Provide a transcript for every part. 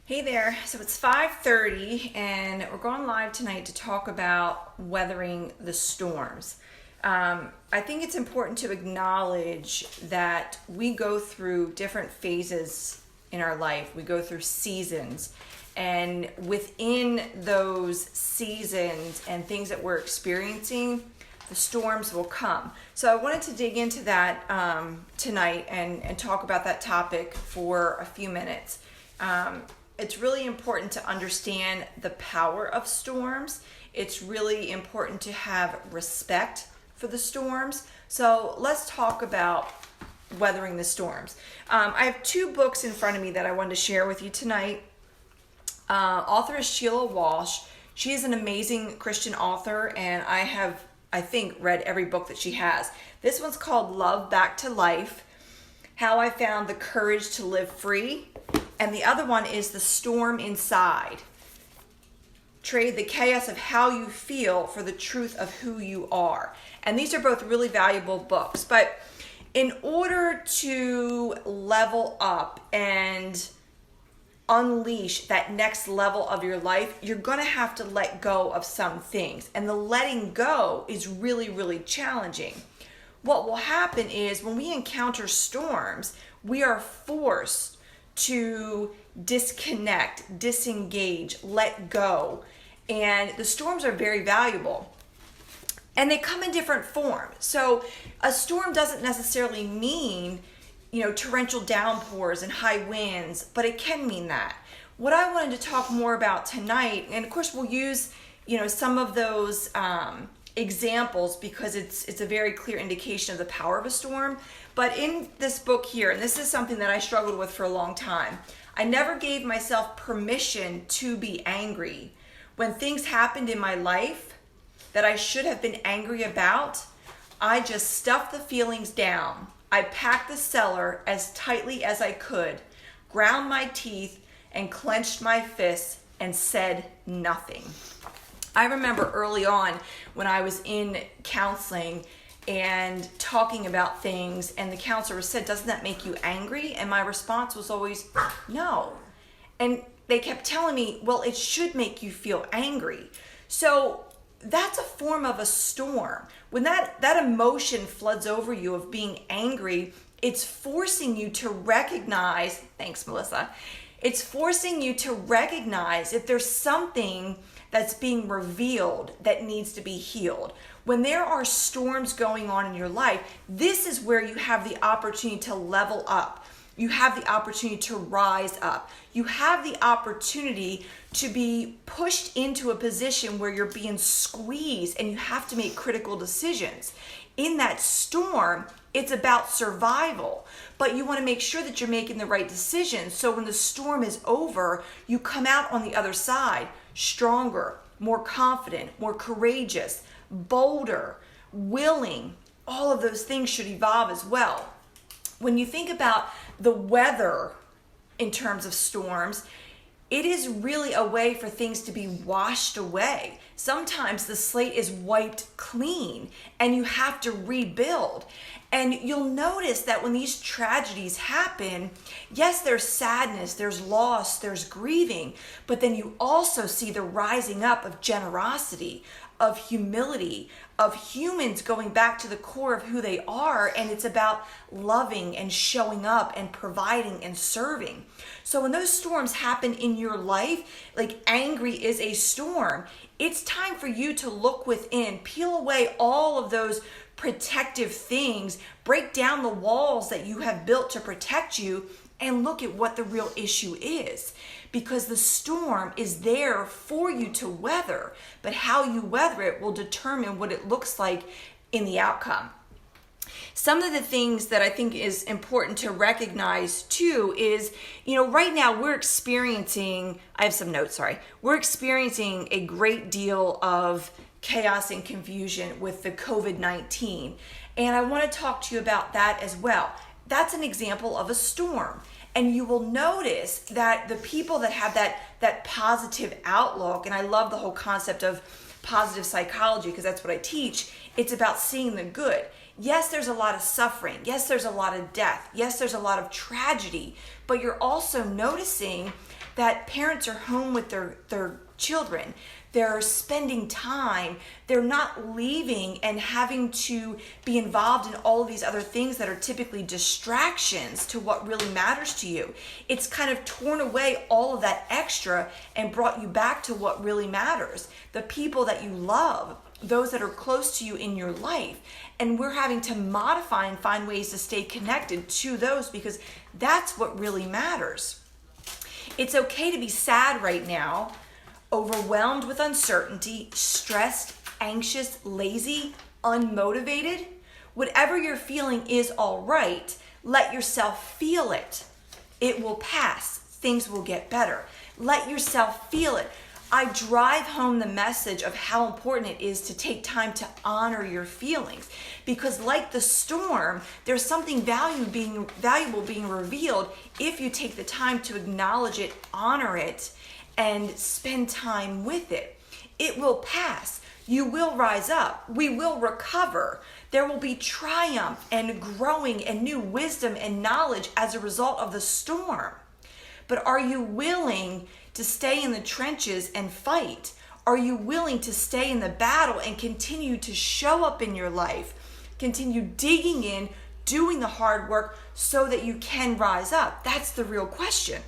Hey there. So it's 5:30 and we're going live tonight to talk about weathering the storms. I think it's important to acknowledge that we go through different phases in our life. We go through seasons, and within those seasons and things that we're experiencing, the storms will come. So I wanted to dig into that tonight and talk about that topic for a few minutes. It's really important to understand the power of storms. It's really important to have respect for the storms. So let's talk about weathering the storms. I have two books in front of me that I wanted to share with you tonight. Author is Sheila Walsh. She is an amazing Christian author, and I think, read every book that she has. This one's called Love Back to Life: How I Found the Courage to Live Free. And the other one is The Storm Inside. Trade the chaos of how you feel for the truth of who you are. And these are both really valuable books. But in order to level up and unleash that next level of your life, you're going to have to let go of some things. And the letting go is really, really challenging. What will happen is when we encounter storms, we are forced to disconnect, disengage, let go. And the storms are very valuable. And they come in different forms. So a storm doesn't necessarily mean, torrential downpours and high winds, but it can mean that. What I wanted to talk more about tonight, and of course we'll use, some of those examples because it's a very clear indication of the power of a storm. But in this book here, and this is something that I struggled with for a long time, I never gave myself permission to be angry. When things happened in my life that I should have been angry about, I just stuffed the feelings down. I packed the cellar as tightly as I could, ground my teeth and clenched my fists and said nothing. I remember early on when I was in counseling and talking about things, and the counselor said, "Doesn't that make you angry?" And my response was always, "No." And they kept telling me, "Well, it should make you feel angry." So that's a form of a storm. When that emotion floods over you of being angry, it's forcing you to recognize, thanks, Melissa, it's forcing you to recognize if there's something that's being revealed that needs to be healed. When there are storms going on in your life, this is where you have the opportunity to level up. You have the opportunity to rise up. You have the opportunity to be pushed into a position where you're being squeezed and you have to make critical decisions. In that storm, it's about survival, but you want to make sure that you're making the right decisions. So when the storm is over, you come out on the other side stronger, more confident, more courageous, bolder, willing. All of those things should evolve as well. When you think about the weather in terms of storms, it is really a way for things to be washed away. Sometimes the slate is wiped clean and you have to rebuild. And you'll notice that when these tragedies happen, yes, there's sadness, there's loss, there's grieving, but then you also see the rising up of generosity, of humility, of humans going back to the core of who they are, and it's about loving and showing up and providing and serving. So when those storms happen in your life, like angry is a storm, it's time for you to look within, peel away all of those protective things, break down the walls that you have built to protect you, and look at what the real issue is. Because the storm is there for you to weather, but how you weather it will determine what it looks like in the outcome. Some of the things that I think is important to recognize too is, right now we're experiencing a great deal of chaos and confusion with the COVID-19. And I want to talk to you about that as well. That's an example of a storm. And you will notice that the people that have that positive outlook, and I love the whole concept of positive psychology because that's what I teach, it's about seeing the good. Yes, there's a lot of suffering. Yes, there's a lot of death. Yes, there's a lot of tragedy. But you're also noticing that parents are home with their children. They're spending time. They're not leaving and having to be involved in all of these other things that are typically distractions to what really matters to you. It's kind of torn away all of that extra and brought you back to what really matters. The people that you love, those that are close to you in your life. And we're having to modify and find ways to stay connected to those because that's what really matters. It's okay to be sad right now, overwhelmed with uncertainty, stressed, anxious, lazy, unmotivated. Whatever you're feeling is all right. Let yourself feel it. It will pass. Things will get better. Let yourself feel it. I drive home the message of how important it is to take time to honor your feelings, because like the storm, there's something valuable being revealed if you take the time to acknowledge it, honor it, and spend time with it. It will pass. You will rise up. We will recover. There will be triumph and growing and new wisdom and knowledge as a result of the storm. But are you willing to stay in the trenches and fight? Are you willing to stay in the battle and continue to show up in your life? Continue digging in, doing the hard work so that you can rise up? That's the real question.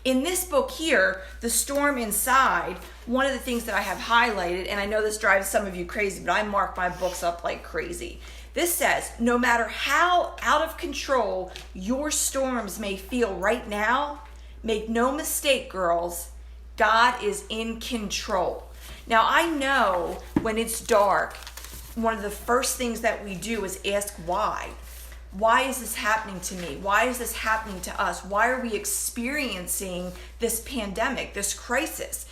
In this book here, The Storm Inside, one of the things that I have highlighted, and I know this drives some of you crazy, but I mark my books up like crazy. This says, no matter how out of control your storms may feel right now, make no mistake, girls, God is in control. Now, I know when it's dark, one of the first things that we do is ask why. Why is this happening to me? Why is this happening to us? Why are we experiencing this pandemic, this crisis?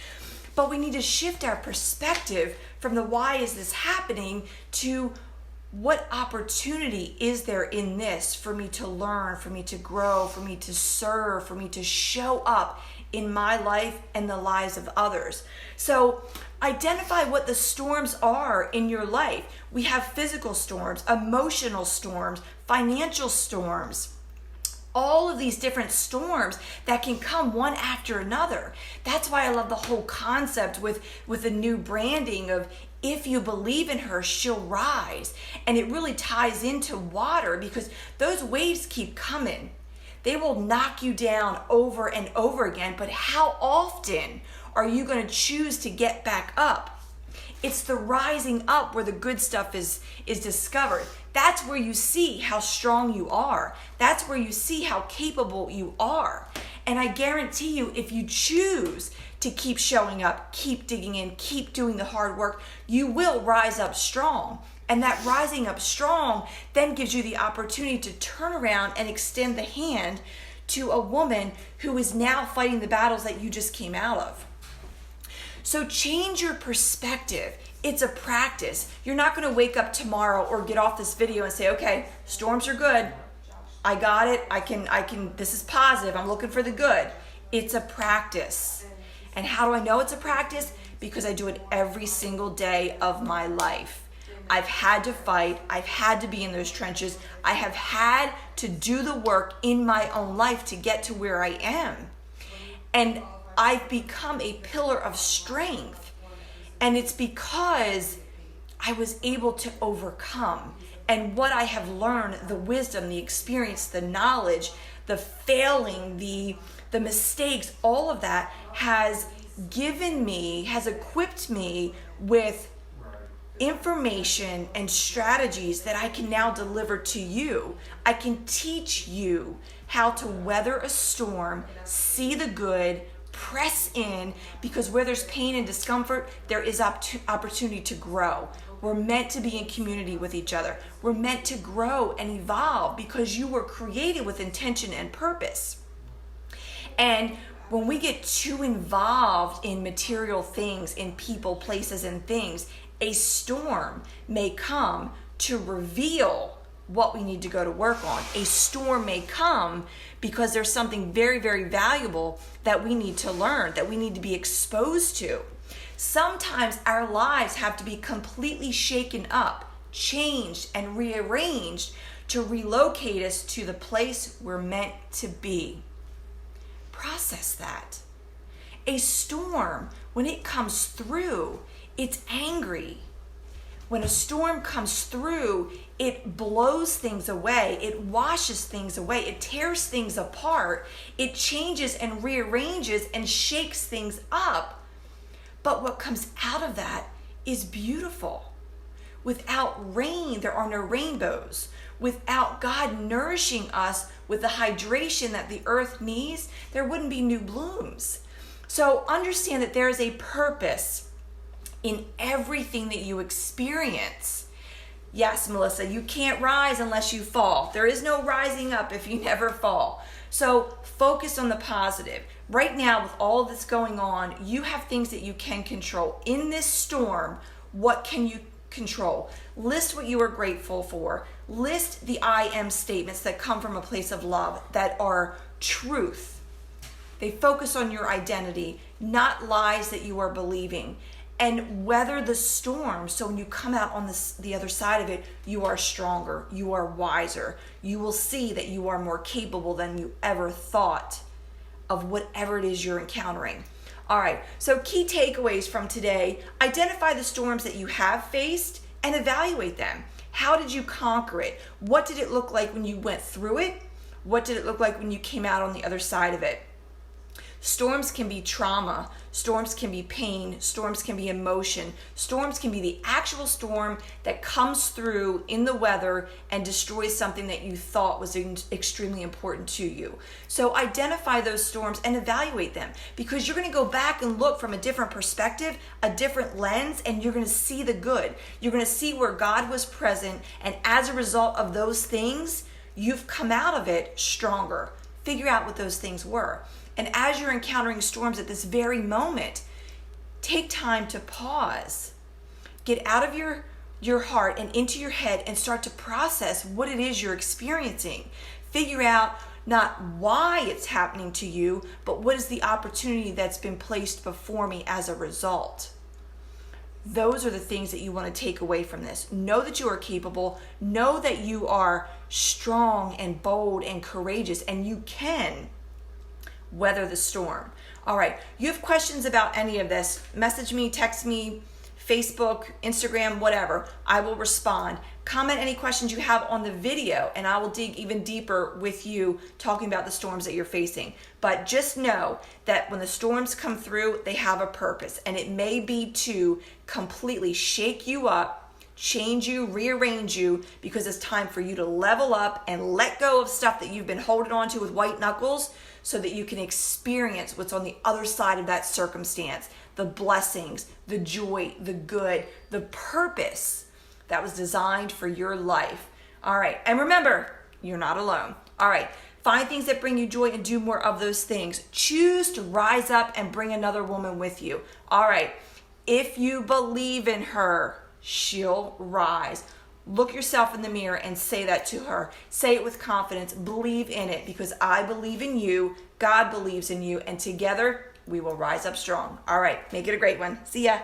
But we need to shift our perspective from the why is this happening to what opportunity is there in this for me to learn, for me to grow, for me to serve, for me to show up in my life and the lives of others. So identify what the storms are in your life. We have physical storms, emotional storms, financial storms, all of these different storms that can come one after another. That's why I love the whole concept with the new branding of if you believe in her, she'll rise. And it really ties into water because those waves keep coming. They will knock you down over and over again, but how often are you going to choose to get back up? It's the rising up where the good stuff is discovered. That's where you see how strong you are. That's where you see how capable you are. And I guarantee you, if you choose to keep showing up, keep digging in, keep doing the hard work, you will rise up strong. And that rising up strong then gives you the opportunity to turn around and extend the hand to a woman who is now fighting the battles that you just came out of. So change your perspective. It's a practice. You're not going to wake up tomorrow or get off this video and say, okay, storms are good. I got it. I can, this is positive. I'm looking for the good. It's a practice. And how do I know it's a practice? Because I do it every single day of my life. I've had to fight. I've had to be in those trenches. I have had to do the work in my own life to get to where I am. And I've become a pillar of strength. And it's because I was able to overcome. And what I have learned, the wisdom, the experience, the knowledge, the failing, the mistakes, all of that has equipped me with information and strategies that I can now deliver to you. I can teach you how to weather a storm, see the good, press in, because where there's pain and discomfort, there is opportunity to grow. We're meant to be in community with each other. We're meant to grow and evolve because you were created with intention and purpose. And when we get too involved in material things, in people, places, and things, a storm may come to reveal what we need to go to work on. A storm may come because there's something very, very valuable that we need to learn, that we need to be exposed to. Sometimes our lives have to be completely shaken up, changed, and rearranged to relocate us to the place we're meant to be. process that. A storm, when it comes through, it's angry. When a storm comes through, it blows things away. It washes things away. It tears things apart. It changes and rearranges and shakes things up. But what comes out of that is beautiful. Without rain, there are no rainbows. Without God nourishing us with the hydration that the earth needs, there wouldn't be new blooms. So understand that there is a purpose in everything that you experience. Yes, Melissa, you can't rise unless you fall. There is no rising up if you never fall. So focus on the positive. Right now, with all this going on, you have things that you can control. In this storm, what can you control? List what you are grateful for. List the I am statements that come from a place of love, that are truth. They focus on your identity, not lies that you are believing. And weather the storm, so when you come out on the other side of it, you are stronger, you are wiser. You will see that you are more capable than you ever thought of whatever it is you're encountering. All right, so key takeaways from today: identify the storms that you have faced and evaluate them. How did you conquer it? What did it look like when you went through it? What did it look like when you came out on the other side of it? Storms can be trauma, storms can be pain, storms can be emotion, storms can be the actual storm that comes through in the weather and destroys something that you thought was extremely important to you. So identify those storms and evaluate them, because you're going to go back and look from a different perspective, a different lens, and you're going to see the good. You're going to see where God was present, and as a result of those things, you've come out of it stronger. Figure out what those things were. And as you're encountering storms at this very moment, take time to pause. Get out of your heart and into your head and start to process what it is you're experiencing. Figure out not why it's happening to you, but what is the opportunity that's been placed before me as a result. Those are the things that you want to take away from this. Know that you are capable. Know that you are strong and bold and courageous, and you can weather the storm. All right, you have questions about any of this, message me, text me, Facebook, Instagram, whatever. I will respond. Comment any questions you have on the video, and I will dig even deeper with you talking about the storms that you're facing. But just know that when the storms come through, they have a purpose, and it may be to completely shake you up, change you, rearrange you, because it's time for you to level up and let go of stuff that you've been holding on to with white knuckles, so that you can experience what's on the other side of that circumstance, the blessings, the joy, the good, the purpose that was designed for your life. All right, and remember, you're not alone. All right, find things that bring you joy and do more of those things. Choose to rise up and bring another woman with you. All right, if you believe in her, she'll rise. Look yourself in the mirror and say that to her. Say it with confidence. Believe in it, because I believe in you, God believes in you, and together we will rise up strong. All right, make it a great one. See ya.